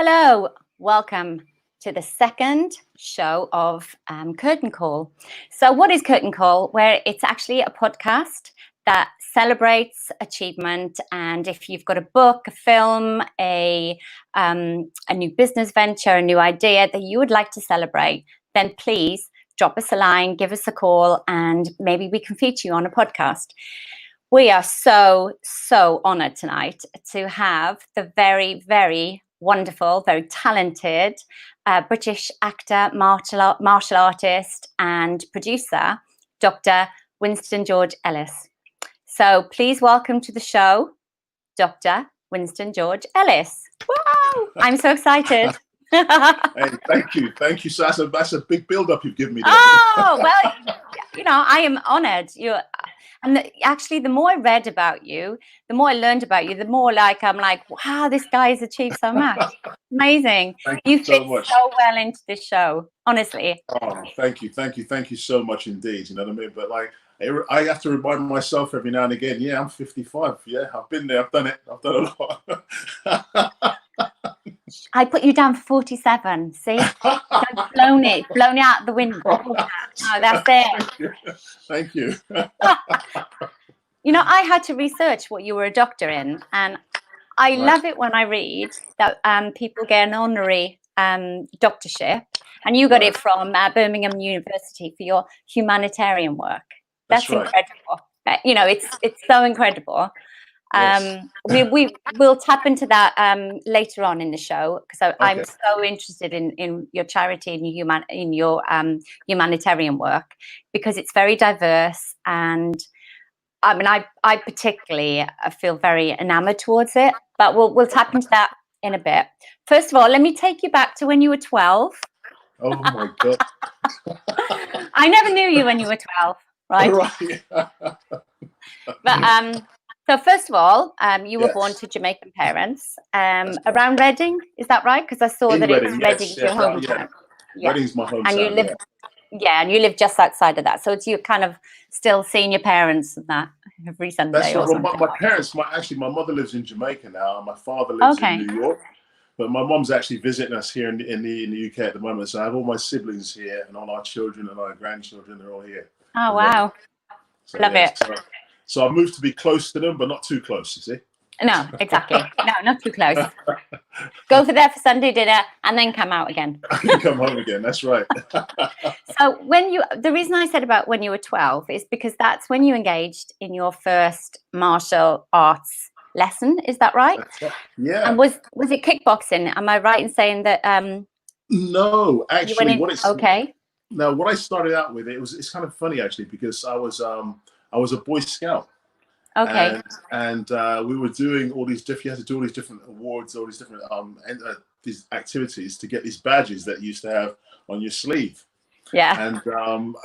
Hello, welcome to the second show of Curtain Call. So what is Curtain Call? Where it's actually a podcast that celebrates achievement, and if you've got a book, a film, a new business venture, a new idea that you would like to celebrate, then please drop us a line, give us a call, and maybe we can feature you on a podcast. We are so honoured tonight to have the very, very wonderful, very talented British actor, martial artist and producer, Dr. Winston George Ellis. So please welcome to the show, Dr. Winston George Ellis. Wow, I'm so excited. Hey, thank you. So that's a big build-up you've given me there. Oh, well, I am honoured. Actually, the more I read about you, the more I learned about you, the more I'm like, wow, this guy has achieved so much. Amazing. You fit so well into this show, honestly. Oh, thank you so much indeed. You know what I mean? But I have to remind myself every now and again, yeah, I'm 55. Yeah, I've been there. I've done it. I've done a lot. I put you down for 47. See, I've blown it out the window. Oh, that's it. Thank you. I had to research what you were a doctor in, and I love it when I read that people get an honorary doctorship, and you got it from Birmingham University for your humanitarian work. That's incredible. It's so incredible. Yes. We'll tap into that later on in the show, because I'm so interested in your charity and in your humanitarian work, because it's very diverse, and I mean I particularly feel very enamored towards it. But we'll tap into that in a bit. First of all, let me take you back to when you were 12. Oh my God! I never knew you when you were 12, right? Right. But so first of all, you were born to Jamaican parents around Reading, is that right? Because I saw that Reading, Reading's your hometown. Yeah. Reading's my hometown. And you live, and you live just outside of that. So it's you kind of still seeing your parents and that every Sunday. That's right. Well, my parents, my mother lives in Jamaica now, and my father lives in New York. But my mom's actually visiting us here in the UK at the moment. So I have all my siblings here, and all our children and our grandchildren. They're all here. Oh wow! So, love it. So I moved to be close to them, but not too close, you see? No, exactly. No, not too close. Go for there for Sunday dinner and then come out again. Come home again, that's right. So the reason I said about when you were 12 is because that's when you engaged in your first martial arts lesson, is that right? That's right. Yeah. And was it kickboxing? Am I right in saying that? No, actually, No, what I started out with, it's kind of funny actually, because I was a Boy Scout. Okay. And we were doing all these different. You had to do all these different awards, all these different these activities to get these badges that you used to have on your sleeve. Yeah. And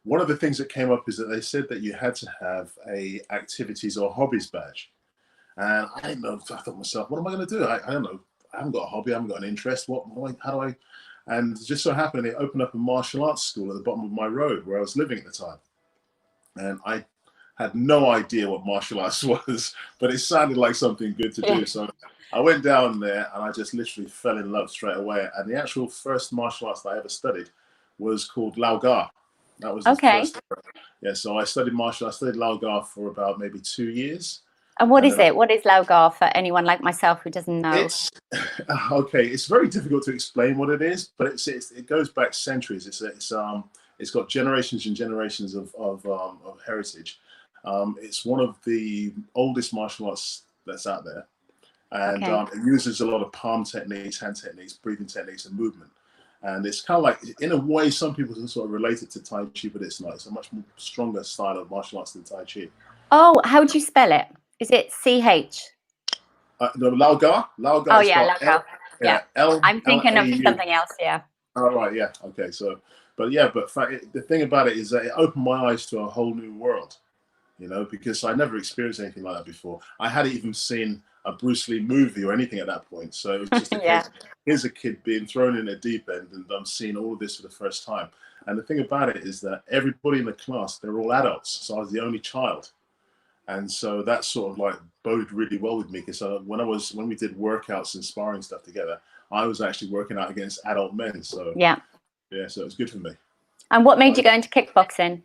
one of the things that came up is that they said that you had to have a activities or hobbies badge. And I didn't know. I thought to myself, what am I going to do? I don't know. I haven't got a hobby. I haven't got an interest. How do I? And it just so happened they opened up a martial arts school at the bottom of my road where I was living at the time. And I had no idea what martial arts was, but it sounded like something good to do. So I went down there and I just literally fell in love straight away. And the actual first martial arts that I ever studied was called Lao Ga. That was the first. Yeah, so I studied martial arts. I studied Lao Ga for about maybe 2 years. And what is it? What is Lao Ga for anyone like myself who doesn't know? It's It's very difficult to explain what it is, but it goes back centuries. It's got generations and generations of heritage. It's one of the oldest martial arts that's out there, and it uses a lot of palm techniques, hand techniques, breathing techniques, and movement. And it's kind of like, in a way, some people can sort of relate it to Tai Chi, but it's not. It's a much more stronger style of martial arts than Tai Chi. Oh, how do you spell it? Is it CH? No, Lao Ga. Lao Ga. Oh yeah, Lao Ga. Yeah. I'm thinking of L-A-U. something else. Yeah. Oh right, yeah. Okay, so, but the thing about it is that it opened my eyes to a whole new world. Because I never experienced anything like that before. I hadn't even seen a Bruce Lee movie or anything at that point. So it was just a case, here's a kid being thrown in a deep end, and I'm seeing all of this for the first time. And the thing about it is that everybody in the class, they're all adults. So I was the only child. And so that sort of boded really well with me, because when we did workouts and sparring stuff together, I was actually working out against adult men. So yeah. So it was good for me. And what made you go into kickboxing?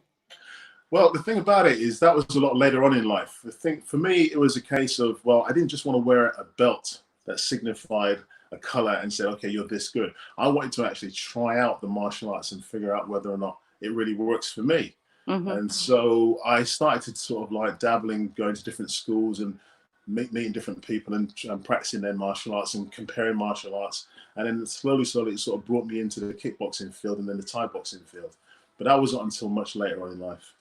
Well, the thing about it is that was a lot later on in life. The thing for me, it was a case of, well, I didn't just want to wear a belt that signified a color and say, okay, you're this good. I wanted to actually try out the martial arts and figure out whether or not it really works for me. And so I started to sort of like dabbling, going to different schools and meeting different people and practicing their martial arts and comparing martial arts. And then slowly, it sort of brought me into the kickboxing field and then the Thai boxing field. But that wasn't until much later on in life.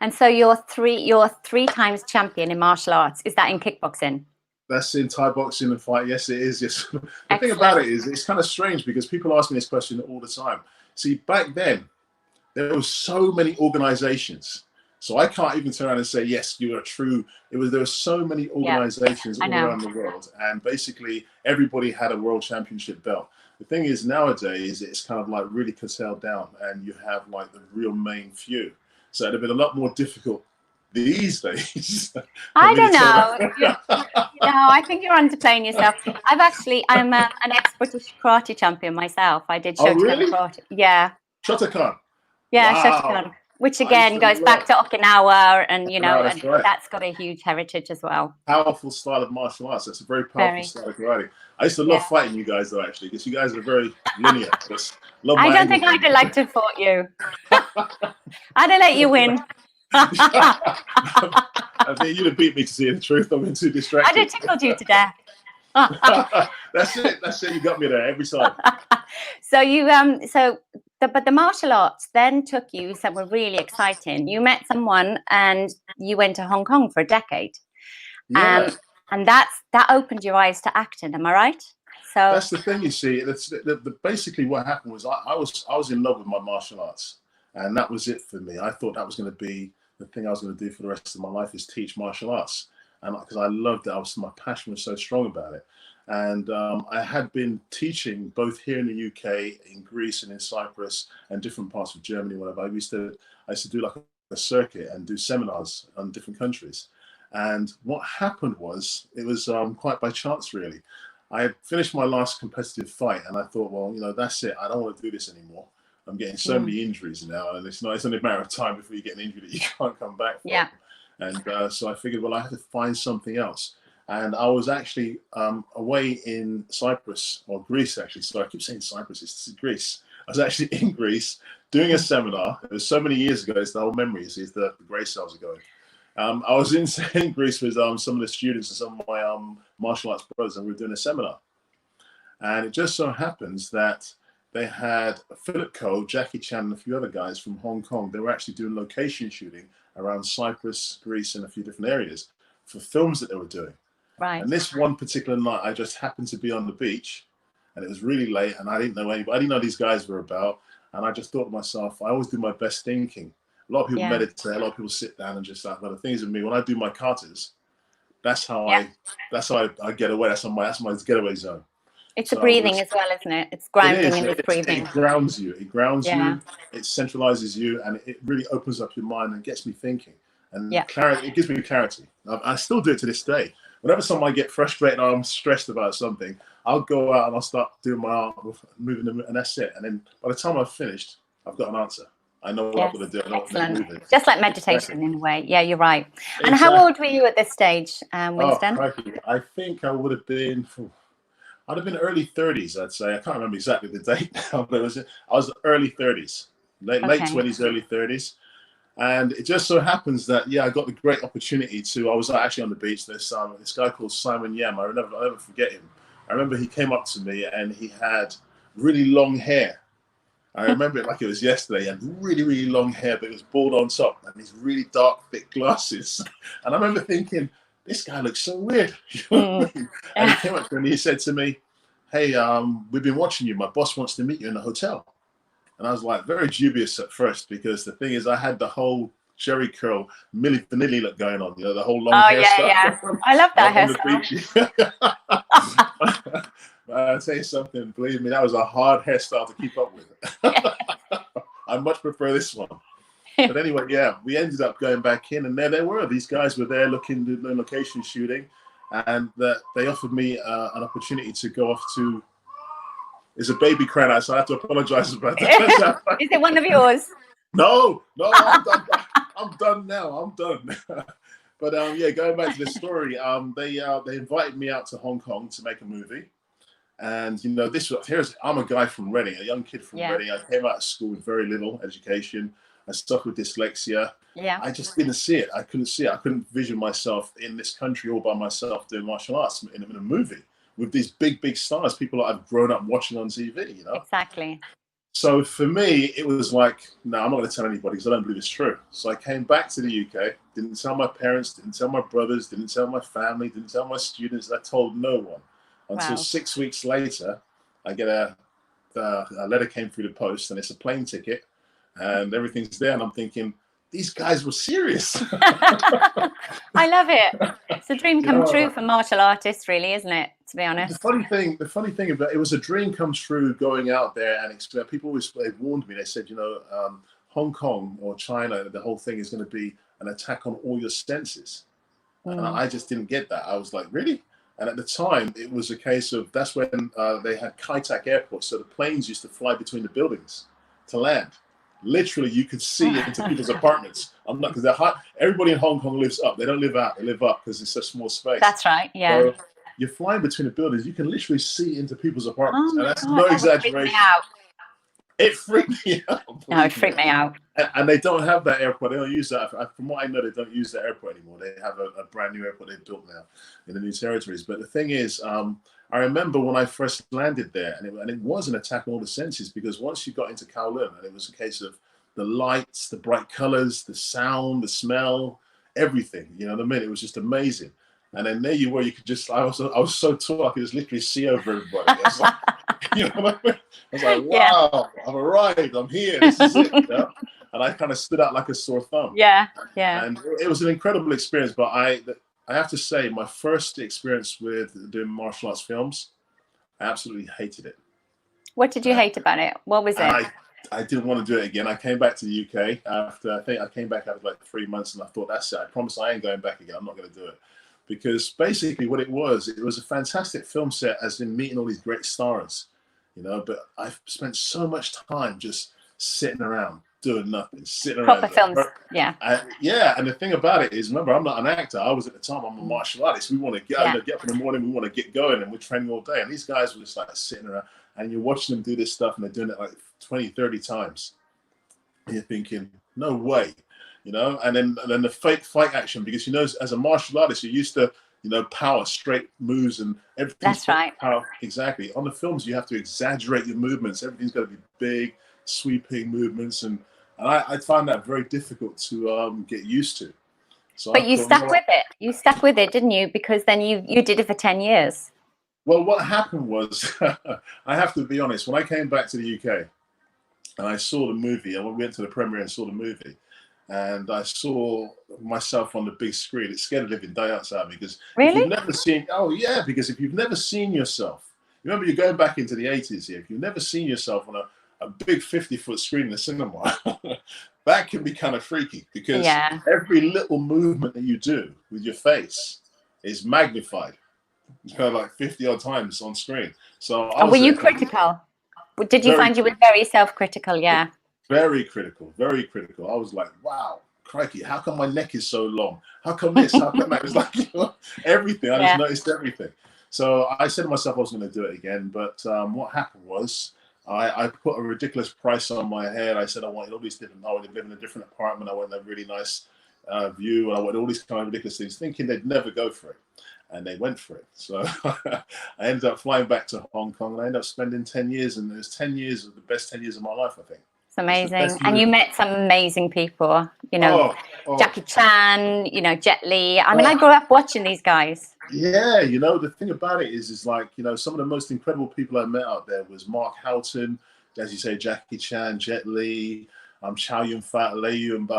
And so you're three times champion in martial arts. Is that in kickboxing? That's in Thai boxing and fight. Yes, it is. Yes. The thing about it is, it's kind of strange because people ask me this question all the time. See, back then, there were so many organizations. So I can't even turn around and say, yes, you are true. There were so many organizations all around the world. And basically, everybody had a world championship belt. The thing is, nowadays, it's kind of like really curtailed down and you have like the real main few. So it'd have been a lot more difficult these days. I don't know. I think you're underplaying yourself. I'm an ex-British karate champion myself. I did Shotokan karate. Yeah. Shotokan. Yeah, wow. Shotokan. Which again goes back to Okinawa, and that's got a huge heritage as well. Powerful style of martial arts. That's a very powerful style of karate. I used to love fighting you guys though, actually, because you guys are very linear. I don't think I'd have liked to have fought you. I'd have let you win. I think you'd have beat me, to see the truth. I've been too distracted. I'd have tickled you to death. That's it. You got me there every time. So but the martial arts then took you somewhere really exciting. You met someone and you went to Hong Kong for a decade. Yeah. And that opened your eyes to acting. Am I right? So that's the thing. You see, basically what happened was I was in love with my martial arts, and that was it for me. I thought that was going to be the thing I was going to do for the rest of my life, is teach martial arts, and because I loved it, my passion was so strong about it. And I had been teaching both here in the UK, in Greece, and in Cyprus, and different parts of Germany. Whatever, I used to do like a circuit and do seminars on different countries. And what happened was, it was quite by chance, really. I had finished my last competitive fight, and I thought, well, that's it. I don't want to do this anymore. I'm getting so many injuries now, and it's only a matter of time before you get an injury that you can't come back from. Yeah. And so I figured, well, I have to find something else. And I was actually away in Cyprus, or Greece, actually. So I keep saying Cyprus, it's Greece. I was actually in Greece doing a seminar. It was so many years ago, it's the whole memory, is the grey cells are going. I was in Greece with some of the students and some of my martial arts brothers, and we were doing a seminar. And it just so happens that they had Phillip Ko, Jackie Chan, and a few other guys from Hong Kong. They were actually doing location shooting around Cyprus, Greece, and a few different areas for films that they were doing. Right. And this one particular night, I just happened to be on the beach, and it was really late, and I didn't know anybody. I didn't know these guys were about, and I just thought to myself, I always do my best thinking. A lot of people meditate, a lot of people sit down and just like, but the thing is with me, when I do my katas, that's how I get away. That's my getaway zone. It's the breathing as well, isn't it? It's grounding and it's breathing. It grounds you. It grounds you. It centralizes you, and it really opens up your mind and gets me thinking. And clarity. It gives me clarity. I still do it to this day. Whenever someone get frustrated or I'm stressed about something, I'll go out and I'll start doing my arm, moving them, and that's it. And then by the time I've finished, I've got an answer. I know what I've got to do. I know excellent. What just like meditation in a way. Yeah, you're right. And how old were you at this stage, Winston? I think I would have been... I'd have been early 30s, I'd say. I can't remember exactly the date now, but I was early 30s, late 20s, early 30s. And it just so happens that, I got the great opportunity I was actually on the beach. There's this guy called Simon Yam. I'll never forget him. I remember he came up to me and he had really long hair. I remember it like it was yesterday, and really, really long hair, but it was bald on top, and these really dark, thick glasses. And I remember thinking, this guy looks so weird. And he came up to me and he said to me, hey, we've been watching you. My boss wants to meet you in the hotel. And I was like very dubious at first, because the thing is, I had the whole Jerry curl, Milli Vanilli look going on, the whole long hairstyle. Yeah. I love that hairstyle. I'll tell you something, believe me, that was a hard hairstyle to keep up with. I much prefer this one. But anyway, we ended up going back in, and there they were. These guys were there looking at the location shooting, and they offered me an opportunity to go off to It's a baby crying out, so I have to apologize about that. Is it one of yours? No, I'm done. I'm done now. I'm done. But yeah, going back to the story, they invited me out to Hong Kong to make a movie. And you know, I'm a guy from Reading, a young kid from Reading. I came out of school with very little education. I suffered with dyslexia. Yeah. I just didn't see it. I couldn't see it. I couldn't vision myself in this country all by myself doing martial arts in a movie with these big stars, people that I've grown up watching on TV, you know? Exactly. So for me, it was like, no, I'm not going to tell anybody because I don't believe it's true. So I came back to the UK, didn't tell my parents, didn't tell my brothers, didn't tell my family, didn't tell my students. I told no one until 6 weeks later. I get a letter came through the post, and it's a plane ticket, and everything's there. And I'm thinking, these guys were serious. I love it. It's a dream come true for martial artists, really, isn't it? To be honest. The funny thing about it was a dream come true going out there and people always warned me. They said, you know, Hong Kong or China, the whole thing is going to be an attack on all your senses. And I just didn't get that. I was like, really? And at the time, it was a case of that's when they had Kai Tak Airport, so the planes used to fly between the buildings to land. Literally, you could see into people's apartments. I'm not, because everybody in Hong Kong lives up. They don't live out. They live up because it's such small space. That's right. Yeah. So you're flying between the buildings. You can literally see into people's apartments, and that's no exaggeration. It freaked me out. No, it freaked me out. And they don't have that airport. They don't use that. From what I know, they don't use that airport anymore. They have a brand new airport they've built now in the new territories. But the thing is, I remember when I first landed there, and it was an attack on all the senses, because once you got into Kowloon, and it was a case of the lights, the bright colors, the sound, the smell, everything. You know what I mean? It was just amazing. And then there you were. You could just. I was so tall. I could just literally see over everybody. I was like, you know what I mean? I was like, wow, I've arrived. I'm here. This is it. You know? And I kind of stood out like a sore thumb. Yeah. And it was an incredible experience. But I have to say, my first experience with doing martial arts films, I absolutely hated it. What did you hate about it? What was it? I didn't want to do it again. I came back to the UK after, I think I came back after like 3 months, and I thought, that's it. I promise I ain't going back again. I'm not going to do it. Because basically what it was a fantastic film set, as in meeting all these great stars, you know, but I've spent so much time just sitting around, doing nothing, sitting around. Proper films, yeah. And the thing about it is, remember, I'm not an actor. I was at the time, I'm a martial artist. We want to get up in the morning, we want to get going, and we're training all day. And these guys were just like sitting around, and you're watching them do this stuff, and they're doing it like 20, 30 times. And you're thinking, no way. You know, and then the fake fight action, because, you know, as a martial artist, you're used to, you know, power, straight moves and everything. That's right. Power. Exactly. On the films, you have to exaggerate your movements. Everything's got to be big, sweeping movements. And I find that very difficult to get used to. So but you stuck with it. You stuck with it, didn't you? Because then you did it for 10 years. Well, what happened was, I have to be honest, when I came back to the UK and I saw the movie, and we went to the premiere and saw the movie, and I saw myself on the big screen, it scared the living daylights out of me, because really? If you've never seen, because if you've never seen yourself, remember, you're going back into the 80s here, if you've never seen yourself on a big 50-foot screen in the cinema, that can be kind of freaky, because every little movement that you do with your face is magnified, you know, like 50 odd times on screen. So were you critical? Did you find you were very self-critical? Yeah. Very critical, very critical. I was like, wow, crikey, how come my neck is so long? How come this? How come that? It was like, you know, everything. I just noticed everything. So I said to myself I was going to do it again. But what happened was I put a ridiculous price on my head. I said I wanted all these different, I wanted to live in a different apartment. I wanted a really nice view. And I wanted all these kind of ridiculous things, thinking they'd never go for it. And they went for it. So I ended up flying back to Hong Kong, and I ended up spending 10 years. And it was 10 years of the best 10 years of my life, I think. It's amazing. And you met some amazing people, you know, Jackie Chan, you know, Jet Li. I mean, I grew up watching these guys. Yeah, you know, the thing about it is like, you know, some of the most incredible people I met out there was Mark Houghton, as you say, Jackie Chan, Jet Li, Chow Yun-fat, Lei and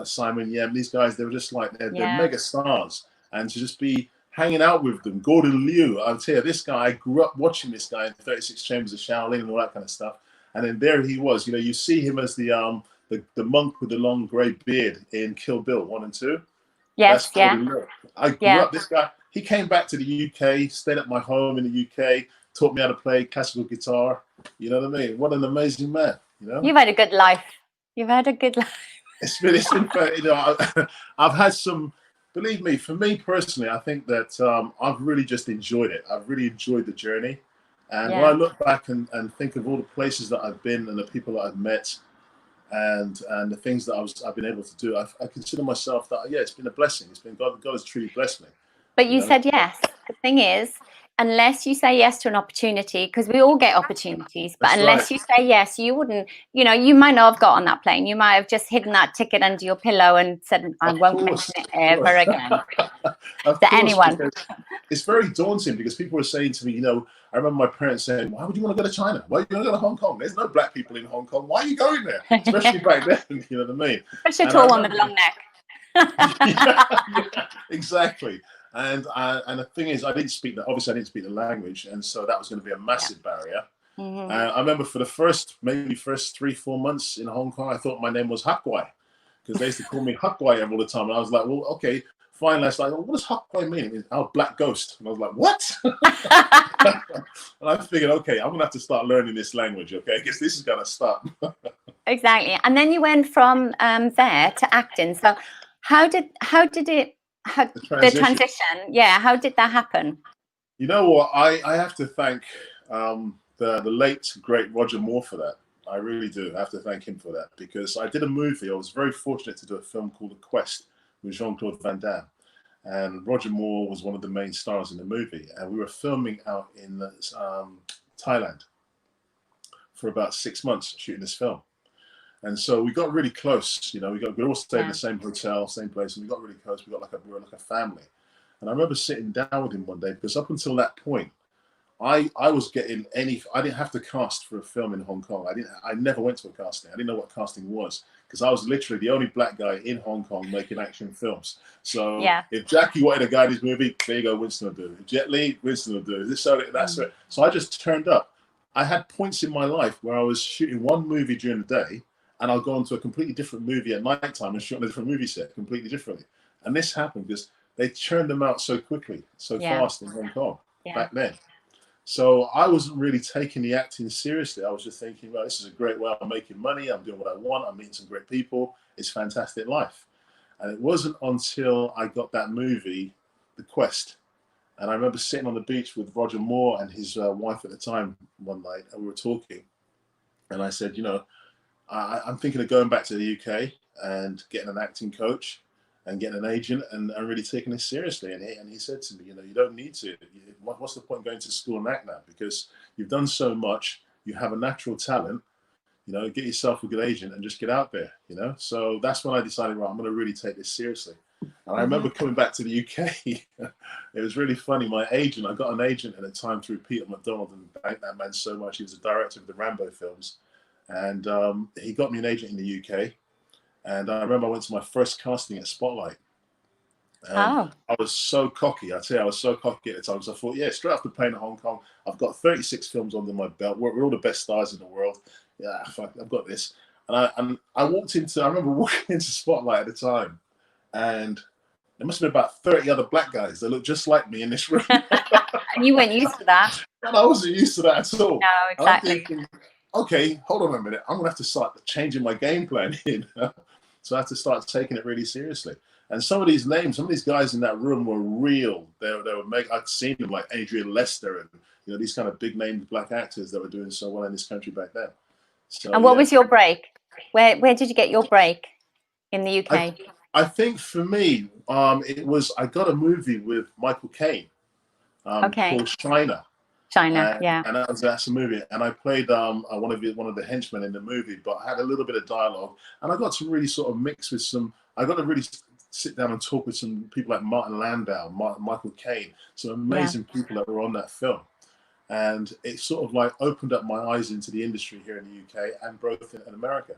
Simon Yem. These guys, they were just like, they're mega stars. And to just be hanging out with them, Gordon Liu, I'll tell you, this guy, I grew up watching this guy in 36 Chambers of Shaolin and all that kind of stuff. And then there he was, you know, you see him as the monk with the long grey beard in Kill Bill 1 and 2. Yes, I grew up, this guy, he came back to the UK, stayed at my home in the UK, taught me how to play classical guitar. You know what I mean? What an amazing man, you know? You've had a good life. You've had a good life. It's been you know, I've had some, believe me, for me personally, I think that I've really just enjoyed it. I've really enjoyed the journey. And when I look back and think of all the places that I've been and the people that I've met and the things that I've been able to do, I consider myself that, yeah, it's been a blessing. It's been God has truly blessed me. But you said yes. The thing is, unless you say yes to an opportunity, because we all get opportunities, but unless you say yes, you wouldn't, you know, you might not have got on that plane. You might have just hidden that ticket under your pillow and said, I won't mention it ever again to anyone. It's very daunting because people were saying to me, you know, I remember my parents saying, why would you want to go to China? Why are you going to go to Hong Kong? There's no black people in Hong Kong. Why are you going there? Especially back then, you know what I mean? Especially a tall one with a long neck. Yeah, exactly. And the thing is, obviously I didn't speak the language, and so that was going to be a massive barrier. I remember for the first 3-4 months in Hong Kong, I thought my name was Hakwai, because they used to call me Hakwai all the time, and I was like, well, okay, fine. That's like, well, what does Hakwai mean? It means our black ghost. And I was like, what? And I figured, okay, I'm gonna have to start learning this language, okay, because this is gonna start. Exactly. And then you went from there to acting. So how did it? The transition, yeah. How did that happen? You know what? I have to thank the late great Roger Moore for that. I really do. I have to thank him for that, because I did a movie. I was very fortunate to do a film called The Quest with Claude Van Damme, and Roger Moore was one of the main stars in the movie. And we were filming out in Thailand for about 6 months shooting this film. And so we got really close, you know, we all stayed in the same hotel, same place, and we got really close. We were like a family. And I remember sitting down with him one day, because up until that point, I didn't have to cast for a film in Hong Kong. I never went to a casting. I didn't know what casting was, because I was literally the only black guy in Hong Kong making action films. So if Jackie wanted to guide his movie, there you go, Winston will do it. Jet Li, Winston will do it. That's it. So I just turned up. I had points in my life where I was shooting one movie during the day, and I'll go on to a completely different movie at night time and shoot on a different movie set completely differently. And this happened because they churned them out so quickly, so fast in Hong Kong back then. So I wasn't really taking the acting seriously. I was just thinking, well, this is a great way of making money. I'm doing what I want. I'm meeting some great people. It's a fantastic life. And it wasn't until I got that movie, The Quest. And I remember sitting on the beach with Roger Moore and his wife at the time one night, and we were talking. And I said, you know, I'm thinking of going back to the UK and getting an acting coach and getting an agent and really taking this seriously. And he said to me, you know, you don't need to. What's the point going to school and act now? Because you've done so much, you have a natural talent, you know, get yourself a good agent and just get out there, you know. So that's when I decided, right, I'm going to really take this seriously. And I remember coming back to the UK. It was really funny. My agent, I got an agent at the time through Peter McDonald, and thanked that man so much. He was a director of the Rambo films. And he got me an agent in the UK. And I remember I went to my first casting at Spotlight. I was so cocky. I tell you, I was so cocky at the time. So I thought, yeah, straight off the plane to Hong Kong, I've got 36 films under my belt. We're all the best stars in the world. Yeah, fuck, I've got this. And I remember walking into Spotlight at the time, and there must have been about 30 other black guys that looked just like me in this room. And you weren't used to that. And I wasn't used to that at all. No, exactly. Okay, hold on a minute. I'm gonna have to start changing my game plan here. So I have to start taking it really seriously. And some of these names, some of these guys in that room were real. They were I'd seen them, like Adrian Lester and, you know, these kind of big named black actors that were doing so well in this country back then. So, and what was your break? Where did you get your break in the UK? I think for me, it was, I got a movie with Michael Caine called China. And that's a movie, and I played one of the henchmen in the movie, but I had a little bit of dialogue, and I got to really sort of mix with I got to really sit down and talk with some people like Martin Landau, Michael Caine, some amazing people that were on that film, and it sort of like opened up my eyes into the industry here in the UK and both in America.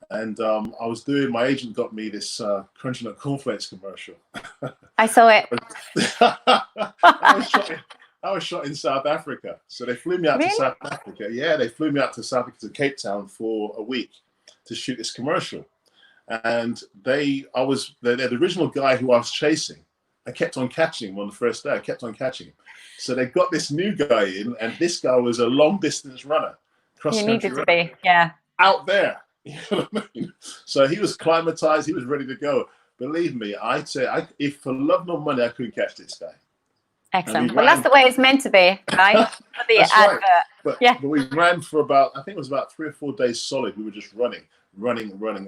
And my agent got me this Crunchy Nut Cornflakes commercial. I saw it. I was shot in South Africa. So they flew me out to South Africa. Yeah, they flew me out to South Africa, to Cape Town for a week to shoot this commercial. And the original guy who I was chasing I kept on catching him on the first day. I kept on catching him. So they got this new guy in, and this guy was a long distance runner, cross You country needed to runner, be, yeah. out there. You know what I mean? So he was climatized. He was ready to go. Believe me, I'd say, if for love nor money, I couldn't catch this guy. Excellent. Well, that's the way it's meant to be, right? For the That's advert. right. But Yeah. we ran for about, I think it was about 3 or 4 days solid. We were just running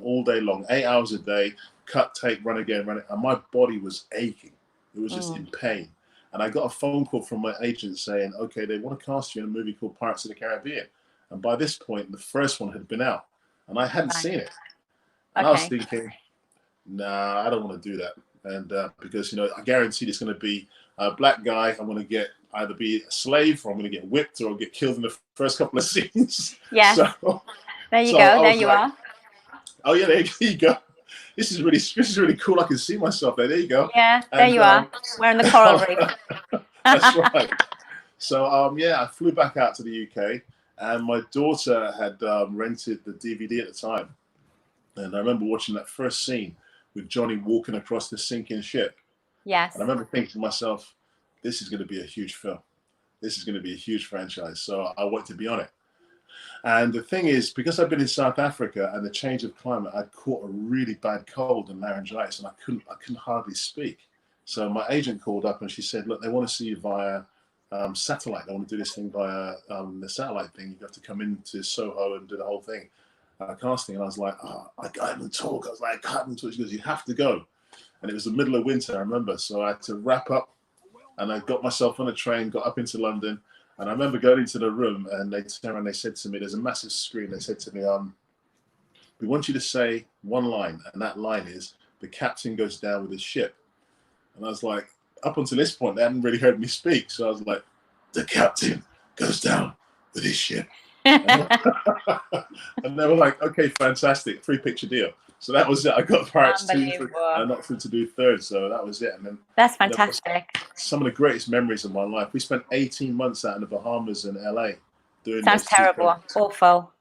all day long, 8 hours a day, cut, take, run again, run it. And my body was aching. It was just in pain. And I got a phone call from my agent saying, okay, they want to cast you in a movie called Pirates of the Caribbean. And by this point, the first one had been out and I hadn't seen it. And I was thinking, nah, I don't want to do that. And because, you know, I guarantee it's going to be a black guy. I'm going to get either be a slave or I'm going to get whipped or get killed in the first couple of scenes. Yeah. So, there you go. There you are. Oh yeah, there you go. This is really cool. I can see myself there. There you go. Yeah, there you are. We're in the coral reef. That's right. So yeah, I flew back out to the UK, and my daughter had rented the DVD at the time, and I remember watching that first scene with Johnny walking across the sinking ship. Yes. And I remember thinking to myself, this is going to be a huge film. This is going to be a huge franchise. So I want to be on it. And the thing is, because I've been in South Africa and the change of climate, I caught a really bad cold and laryngitis, and I couldn't hardly speak. So my agent called up and she said, look, they want to see you via satellite. They want to do this thing via the satellite thing. You have to come into Soho and do the whole thing, casting. And I was like, oh, I can't even talk. I was like, I can't even talk. She goes, you have to go. And it was the middle of winter, I remember. So I had to wrap up, and I got myself on a train, got up into London. And I remember going into the room, and they turned around and they said to me, there's a massive screen. They said to me, we want you to say one line, and that line is, the captain goes down with his ship. And I was like, up until this point, they hadn't really heard me speak. So I was like, the captain goes down with his ship. And they were like, okay, fantastic, 3-picture deal. So that was it. I got Pirates 2 and I knocked through to do third. So that was it. And then that's fantastic. Some of the greatest memories of my life. We spent 18 months out in the Bahamas and LA doing. Sounds terrible. Awful.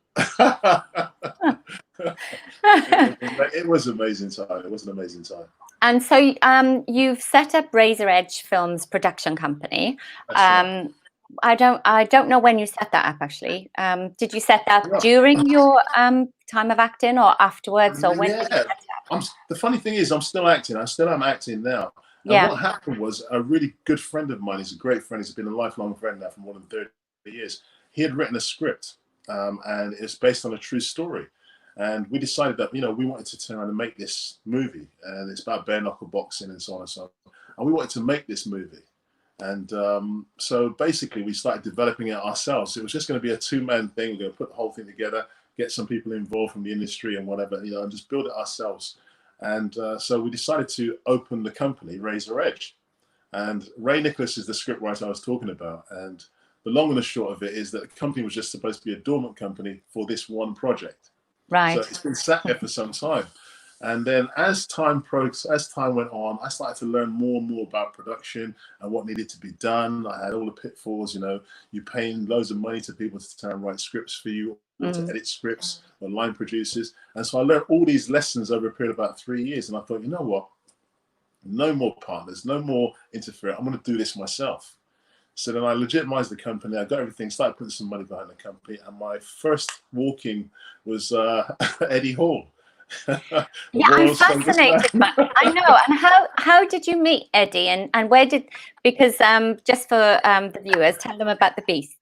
It was an amazing time. It was an amazing time. And so you've set up Razor Edge Films production company. Right. I don't know when you set that up actually. Did you set that during your time of acting or afterwards, or when did you set it up? The funny thing is, I'm still acting. I still am acting now. And what happened was, a really good friend of mine, he's a great friend, he's been a lifelong friend now for more than 30 years. He had written a script and it's based on a true story. And we decided that, you know, we wanted to turn around and make this movie. And it's about bare knuckle boxing and so on and so on. And we wanted to make this movie. And so basically we started developing it ourselves. It was just going to be a 2-man thing. We're going to put the whole thing together, get some people involved from the industry and whatever, you know, and just build it ourselves. And so we decided to open the company, Razor Edge. And Ray Nicholas is the scriptwriter I was talking about. And the long and the short of it is that the company was just supposed to be a dormant company for this one project. Right. So it's been sat there for some time. And then as time went on, I started to learn more and more about production and what needed to be done. I had all the pitfalls, you know, you're paying loads of money to people to try and write scripts for you, or to edit scripts, or line producers. And so I learned all these lessons over a period of about 3 years. And I thought, you know what? No more partners, no more interference. I'm going to do this myself. So then I legitimized the company. I got everything, started putting some money behind the company. And my first walk-in was Eddie Hall. Yeah, I'm fascinated by I know. And how did you meet Eddie, and where did, because just for the viewers, tell them about The Beast.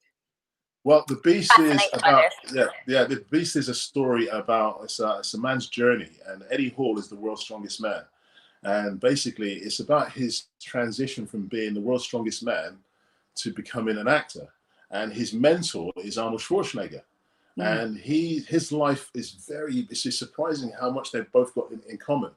Well, The Beast is about, The Beast is a story about, it's a man's journey, and Eddie Hall is the world's strongest man. And basically it's about his transition from being the world's strongest man to becoming an actor. And his mentor is Arnold Schwarzenegger. And his life is it's surprising how much they've both got in common,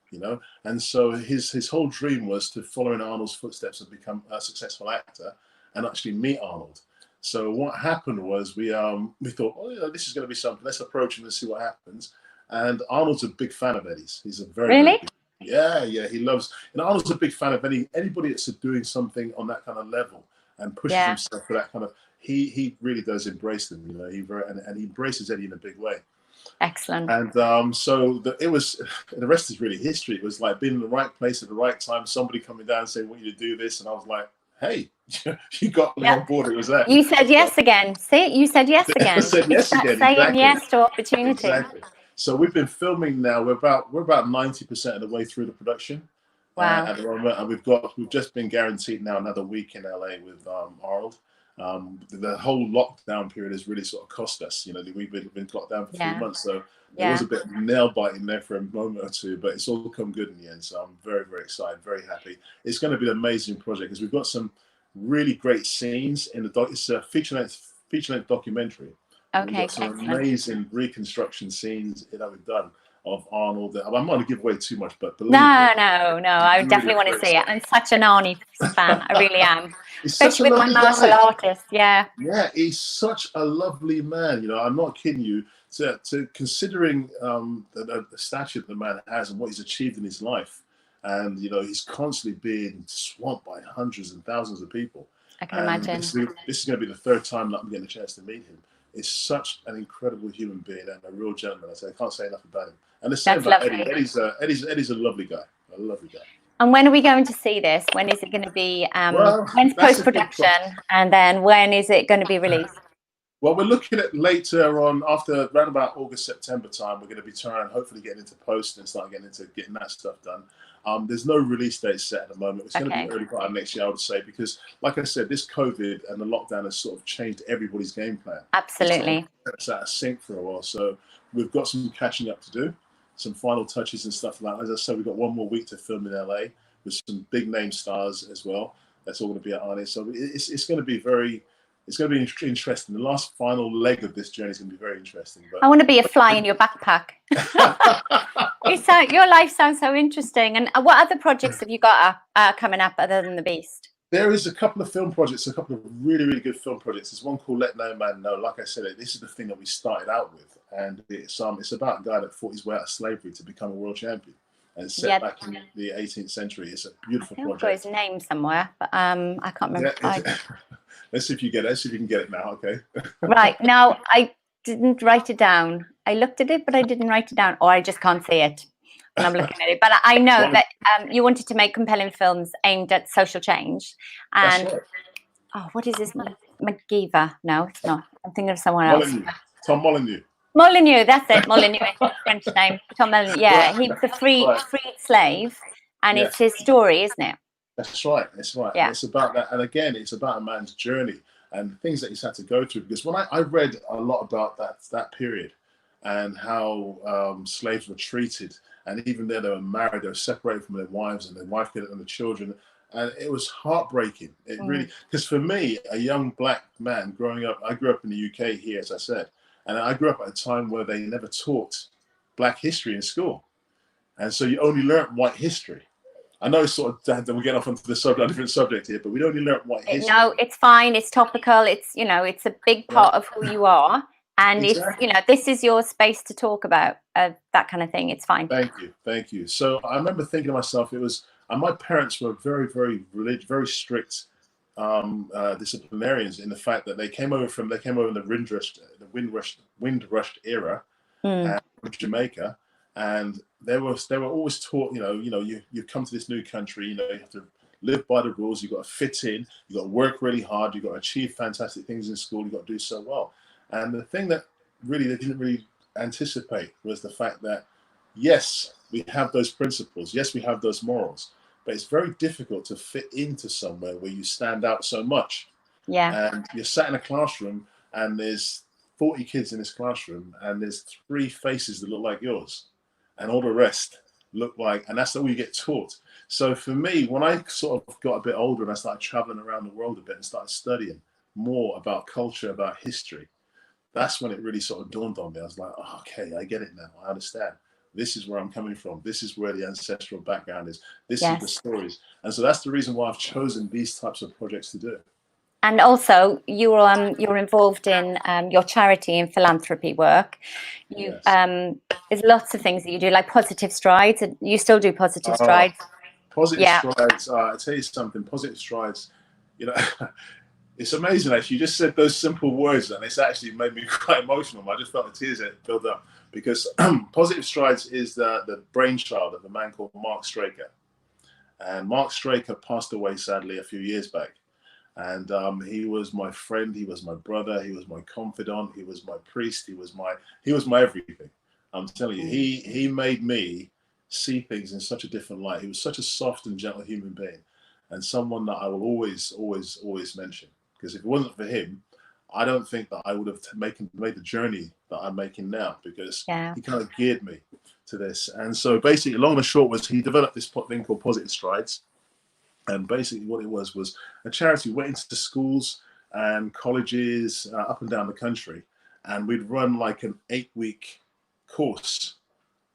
you know. And so his whole dream was to follow in Arnold's footsteps and become a successful actor and actually meet Arnold. So what happened was we thought, oh, you know, this is going to be something. Let's approach him and see what happens. And Arnold's a big fan of Eddie's. He's a very he loves. And Arnold's a big fan of anybody that's doing something on that kind of level and pushes himself for that kind of. He really does embrace them, you know. He embraces Eddie in a big way. Excellent. And so the rest is really history. It was like being in the right place at the right time, somebody coming down and saying, "Want you to do this," and I was like, "Hey, you got me on board." It was that. You said yes again. See, you said yes again. I said yes again. Saying Exactly. yes to opportunity. Exactly. So we've been filming now. We're about 90% of the way through the production. Wow. At the moment, and we've just been guaranteed now another week in LA with Arnold. The whole lockdown period has really sort of cost us. We've been locked down for 3 months, so there was a bit of nail biting there for a moment or two, but it's all come good in the end. So I'm very, very excited, very happy. It's going to be an amazing project because we've got some really great scenes in the doc. It's a feature-length documentary. Okay, we've got some amazing reconstruction scenes that we've done of Arnold. I'm not going to give away too much, but believe me. No, I definitely want to see it. I'm such an Arnie fan. I really am. Especially with my martial artist. Yeah, he's such a lovely man. I'm not kidding you. To considering the stature that the man has and what he's achieved in his life, and he's constantly being swamped by hundreds and thousands of people. I can imagine. This is going to be the third time that I'm getting a chance to meet him. It's such an incredible human being and a real gentleman. I can't say enough about him. And the same about Eddie. Eddie's a lovely guy. A lovely guy. And when are we going to see this? When is it going to be? When's post-production? And then when is it going to be released? Well, we're looking at later on, around about August, September time. We're going to be trying, hopefully, getting into post and start getting that stuff done. There's no release date set at the moment. It's going to be early part of next year, I would say, because, like I said, this COVID and the lockdown has sort of changed everybody's game plan. Absolutely. It's out of sync for a while, so we've got some catching up to do, some final touches and stuff like that. As I said, we've got one more week to film in LA with some big name stars as well. That's all going to be at Arnie. So it's going to be interesting. The last final leg of this journey is going to be very interesting. But I want to be a fly in your backpack. Your life sounds so interesting. And what other projects have you got coming up other than The Beast? There is a couple of film projects, a couple of really, really good film projects. There's one called Let No Man Know. Like I said, this is the thing that we started out with. And it's about a guy that fought his way out of slavery to become a world champion. And it's set back in the 18th century. It's a beautiful project. I've got his name somewhere, but I can't remember. Let's see if you get it. Let's see if you can get it now. Okay. Right. No, I didn't write it down. I looked at it, but I didn't write it down, or I just can't see it when I'm looking at it. But I know that you wanted to make compelling films aimed at social change. And what is this? McGeever? No, it's not. I'm thinking of someone else. Tom Molyneux. Molyneux, that's it. Molyneux, French name. Tom Molyneux. Yeah, he was a freed slave, and it's his story, isn't it? That's right. Yeah. It's about that, and again, it's about a man's journey and things that he's had to go through. Because when I read a lot about that period and how slaves were treated, and even though they were married, they were separated from their wives, and their wife and the children, and it was heartbreaking. It really, because for me, a young black man growing up, I grew up in the UK here, as I said, and I grew up at a time where they never taught black history in school, and so you only learnt white history. I know it's sort of, we're getting off onto a different subject here, but we only learnt white history. No, it's fine. It's topical. It's, it's a big part of who you are. And exactly. It's, this is your space to talk about that kind of thing. It's fine. Thank you. So I remember thinking to myself, and my parents were very, very religious, very strict disciplinarians in the fact that they came over in the Windrush era from Jamaica. And they were always taught, you come to this new country, you have to live by the rules, you've got to fit in, you've got to work really hard, you've got to achieve fantastic things in school, you've got to do so well. And the thing that they didn't really anticipate was the fact that, yes, we have those principles, yes, we have those morals, but it's very difficult to fit into somewhere where you stand out so much. Yeah. And you're sat in a classroom and there's 40 kids in this classroom and there's 3 faces that look like yours. And all the rest look like, and that's all you get taught. So for me, when I sort of got a bit older and I started traveling around the world a bit and started studying more about culture, about history, that's when it really sort of dawned on me. I was like, oh, okay, I get it now. I understand. This is where I'm coming from. This is where the ancestral background is. This is the stories. And so that's the reason why I've chosen these types of projects to do. And also, you're involved in your charity and philanthropy work. There's lots of things that you do, like Positive Strides. You still do Positive Strides. Positive Strides. I tell you something. Positive Strides. It's amazing, actually. You just said those simple words, and it's actually made me quite emotional. I just felt the tears that build up because Positive Strides is the brainchild of a man called Mark Straker. And Mark Straker passed away, sadly, a few years back. And he was my friend, he was my brother, he was my confidant, he was my priest, he was my everything. I'm telling you, he made me see things in such a different light. He was such a soft and gentle human being, and someone that I will always mention. Because if it wasn't for him, I don't think that I would have made the journey that I'm making now, because he kind of geared me to this. And so basically, long and short was he developed this thing called Positive Strides. And basically what it was a charity. We went into schools and colleges up and down the country, and we'd run like an 8-week course,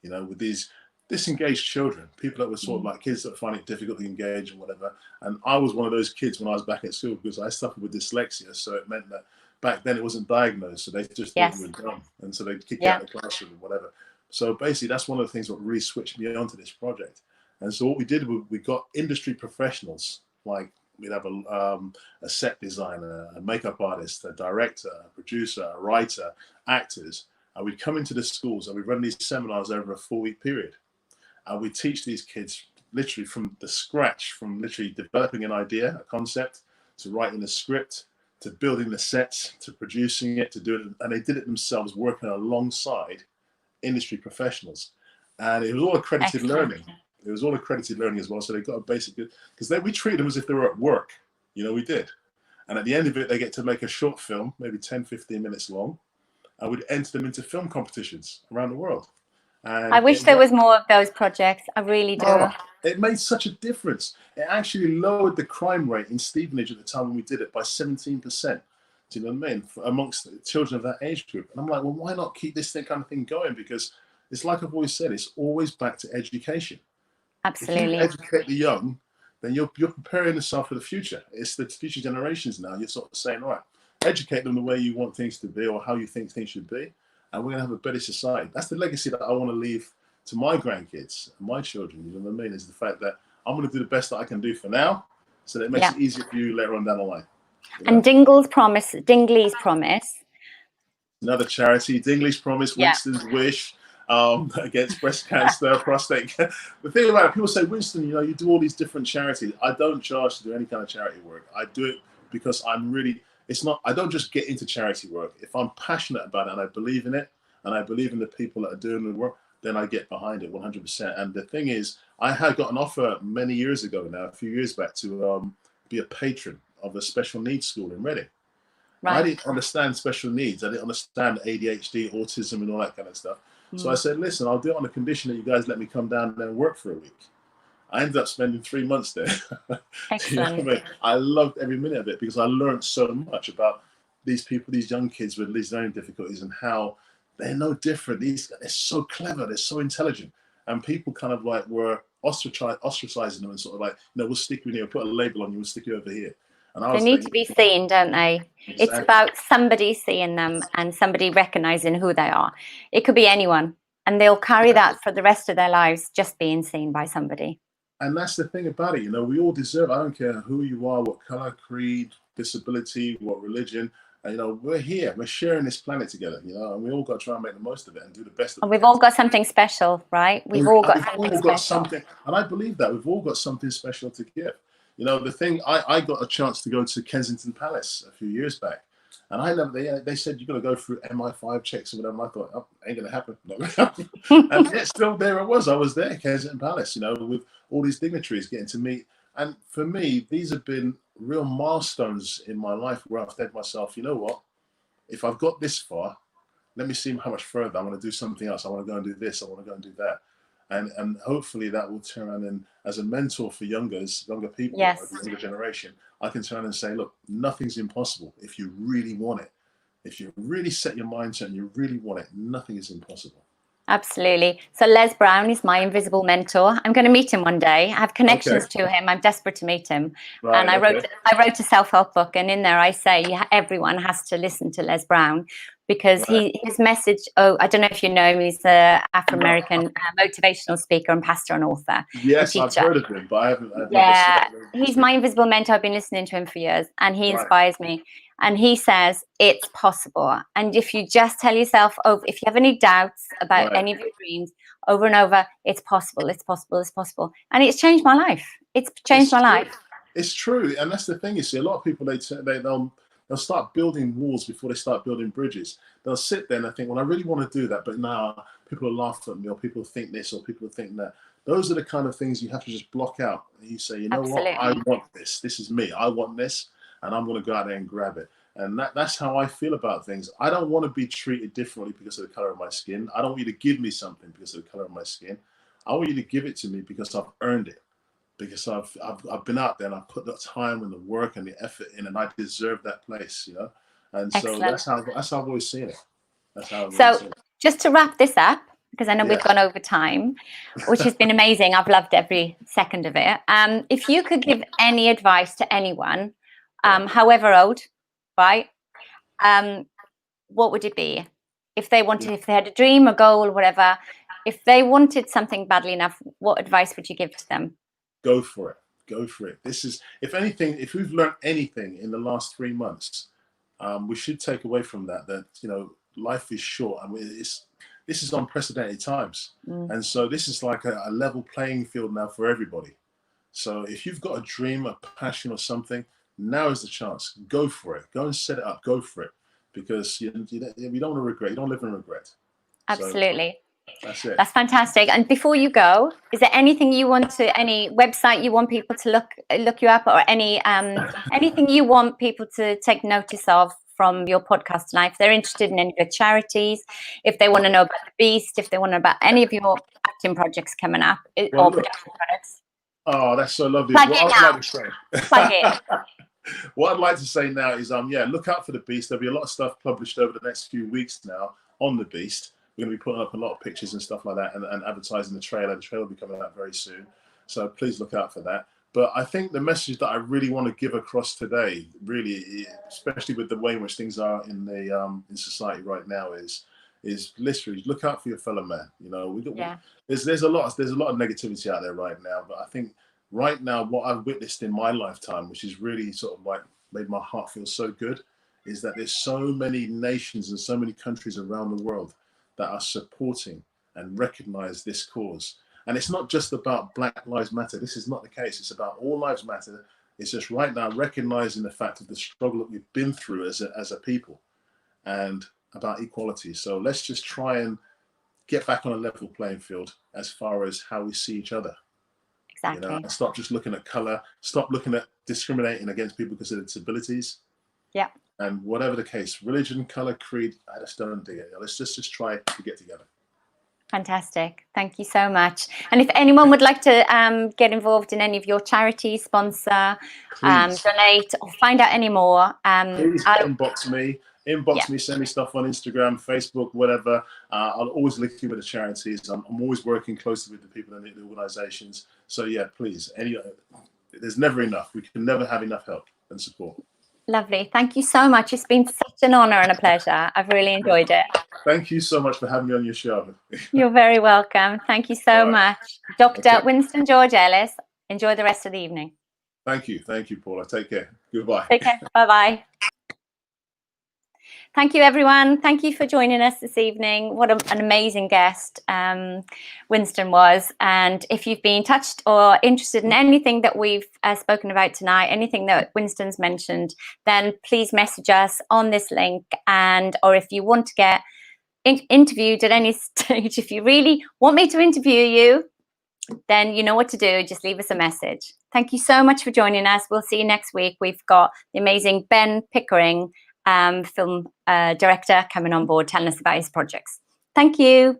with these disengaged children, people that were sort of like kids that find it difficult to engage and whatever. And I was one of those kids when I was back at school, because I suffered with dyslexia. So it meant that back then it wasn't diagnosed. So they just thought we were dumb. And so they'd kick you out of the classroom or whatever. So basically that's one of the things that really switched me onto this project. And so what we did, we got industry professionals, like we'd have a set designer, a makeup artist, a director, a producer, a writer, actors. And we'd come into the schools and we'd run these seminars over a 4-week period. And we teach these kids literally from the scratch, from literally developing an idea, a concept, to writing a script, to building the sets, to producing it, to do it. And they did it themselves, working alongside industry professionals. And it was all accredited learning. It was all accredited learning as well. So they got a basic, because we treated them as if they were at work. We did. And at the end of it, they get to make a short film, maybe 10, 15 minutes long. And we'd enter them into film competitions around the world. And I wish there was more of those projects. I really do. Oh, it made such a difference. It actually lowered the crime rate in Stevenage at the time when we did it by 17%. Do you know what I mean? Amongst the children of that age group. And I'm like, well, why not keep this kind of thing going? Because it's like I've always said, it's always back to education. Absolutely. If you educate the young, then you're preparing yourself for the future. It's the future generations now. You're sort of saying, all right, educate them the way you want things to be or how you think things should be. And we're going to have a better society. That's the legacy that I want to leave to my grandkids and my children. You know what I mean? Is the fact that I'm going to do the best that I can do for now, so that it makes it easier for you later on down the line. And Dingley's Promise. Another charity, Dingley's Promise, Winston's Wish, against breast cancer, prostate. The thing about it, people say, Winston, you do all these different charities. I don't charge to do any kind of charity work. I do it because I don't just get into charity work. If I'm passionate about it and I believe in it, and I believe in the people that are doing the work, then I get behind it 100%. And the thing is, I had got an offer many years ago now, a few years back, to be a patron of a special needs school in Reading. Right. I didn't understand special needs. I didn't understand ADHD, autism, and all that kind of stuff. So I said, listen, I'll do it on the condition that you guys let me come down there and work for a week. I ended up spending 3 months there. Excellent. I loved every minute of it, because I learned so much about these people, these young kids with these learning difficulties, and how they're no different. They're so clever, they're so intelligent. And people kind of like were ostracizing them and sort of like, we'll stick you in here, put a label on you, we'll stick you over here. And I was they need to be seen, don't they? Exactly. It's about somebody seeing them and somebody recognizing who they are. It could be anyone, and they'll carry that for the rest of their lives, just being seen by somebody. And that's the thing about it, we all deserve, I don't care who you are, what color, creed, disability, what religion, we're here, we're sharing this planet together, and we all got to try and make the most of it and do the best of it. And we've all got something special, right? We've all got something. And I believe that we've all got something special to give. The thing, I got a chance to go to Kensington Palace a few years back, and they said, you're going to go through MI5 checks and whatever. I thought, oh, ain't going to happen. Not gonna happen. And yet still there I was there, Kensington Palace, with all these dignitaries getting to meet. And for me, these have been real milestones in my life where I've said to myself, you know what, if I've got this far, let me see how much further. I want to do something else. I want to go and do this. I want to go and do that. And hopefully that will turn around, and as a mentor for younger people, the younger generation, I can turn around and say, look, nothing's impossible if you really want it. If you really set your mind to it and you really want it, nothing is impossible. Absolutely. So Les Brown is my invisible mentor. I'm going to meet him one day. I have connections to him. I'm desperate to meet him. Right, and I wrote a self-help book, and in there I say everyone has to listen to Les Brown, because his message, I don't know if you know him, he's the Afro-American motivational speaker and pastor and author. Yes, and I've heard of him, but I've yeah, never he's my invisible mentor. I've been listening to him for years, and he inspires me. And he says it's possible. And if you just tell yourself, if you have any doubts about any of your dreams, over and over, it's possible, it's possible, it's possible. And it's changed my life. It's changed my life. It's true, and that's the thing. You see, a lot of people they'll start building walls before they start building bridges. They'll sit there and they think, well, I really want to do that, but now people will laugh at me, or people think this, or people think that. Those are the kind of things you have to just block out. And you say, you know what, I want this. This is me. I want this, and I'm going to go out there and grab it. And that's how I feel about things. I don't want to be treated differently because of the color of my skin. I don't want you to give me something because of the color of my skin. I want you to give it to me because I've earned it. Because I've been out there and I've put the time and the work and the effort in, and I deserve that place, you know. And so that's how I've always seen it. That's how I've always seen it. Just to wrap this up, because I know we've gone over time, which has been amazing. I've loved every second of it. If you could give any advice to anyone, however old, right? What would it be? If they wanted, if they had a dream, a goal, or whatever, if they wanted something badly enough, what advice would you give to them? Go for it. Go for it. This is, if anything, if we've learned anything in the last 3 months, we should take away from that, you know, life is short. I mean, this is unprecedented times. And so this is like a level playing field now for everybody. So if you've got a dream, a passion or something, now is the chance. Go for it. Go and set it up. Go for it. Because you don't want to regret. You don't live in regret. Absolutely. So, that's it. That's fantastic. And before you go, is there anything you want to, any website you want people to look you up, or any anything you want people to take notice of from your podcast tonight? If they're interested in any of your charities, if they want to know about the Beast, if they want to know about any of your acting projects coming up, or production products. Oh, that's so lovely. Plug what it I'd now. like to say. Plug it. What I'd like to say now is, look out for the Beast. There'll be a lot of stuff published over the next few weeks now on the Beast. We're going to be putting up a lot of pictures and stuff like that, and advertising the trailer. The trailer will be coming out very soon, so please look out for that. But I think the message that I really want to give across today, really, especially with the way in which things are in society right now, is literally look out for your fellow man. You know, there's a lot of negativity out there right now, but I think right now what I've witnessed in my lifetime, which is really sort of like made my heart feel so good, is that there's so many nations and so many countries around the world that are supporting and recognize this cause. And it's not just about Black Lives Matter. This is not the case. It's about all lives matter. It's just right now recognizing the fact of the struggle that we've been through as a people, and about equality. So let's just try and get back on a level playing field as far as how we see each other. Exactly. You know, and stop just looking at color. Stop looking at discriminating against people because of their disabilities. Yeah. And whatever the case, religion, color, creed, I just don't think it. Let's just try to get together. Fantastic. Thank you so much. And if anyone would like to get involved in any of your charities, sponsor, donate, or find out any more, please inbox me. Me, send me stuff on Instagram, Facebook, whatever. I'll always link you with the charities. I'm always working closely with the people in the organizations. So yeah, please. There's never enough. We can never have enough help and support. Lovely. Thank you so much. It's been such an honor and a pleasure. I've really enjoyed it. Thank you so much for having me on your show. You're very welcome. Thank you so much. Dr. Winston George Ellis. Enjoy the rest of the evening. Thank you. Thank you, Paula. Take care. Goodbye. Take care. Bye-bye. Thank you, everyone. Thank you for joining us this evening. What an amazing guest Winston was. And if you've been touched or interested in anything that we've spoken about tonight, anything that Winston's mentioned, then please message us on this link. Or if you want to get interviewed at any stage, if you really want me to interview you, then you know what to do. Just leave us a message. Thank you so much for joining us. We'll see you next week. We've got the amazing Ben Pickering, film director, coming on board telling us about his projects. Thank you.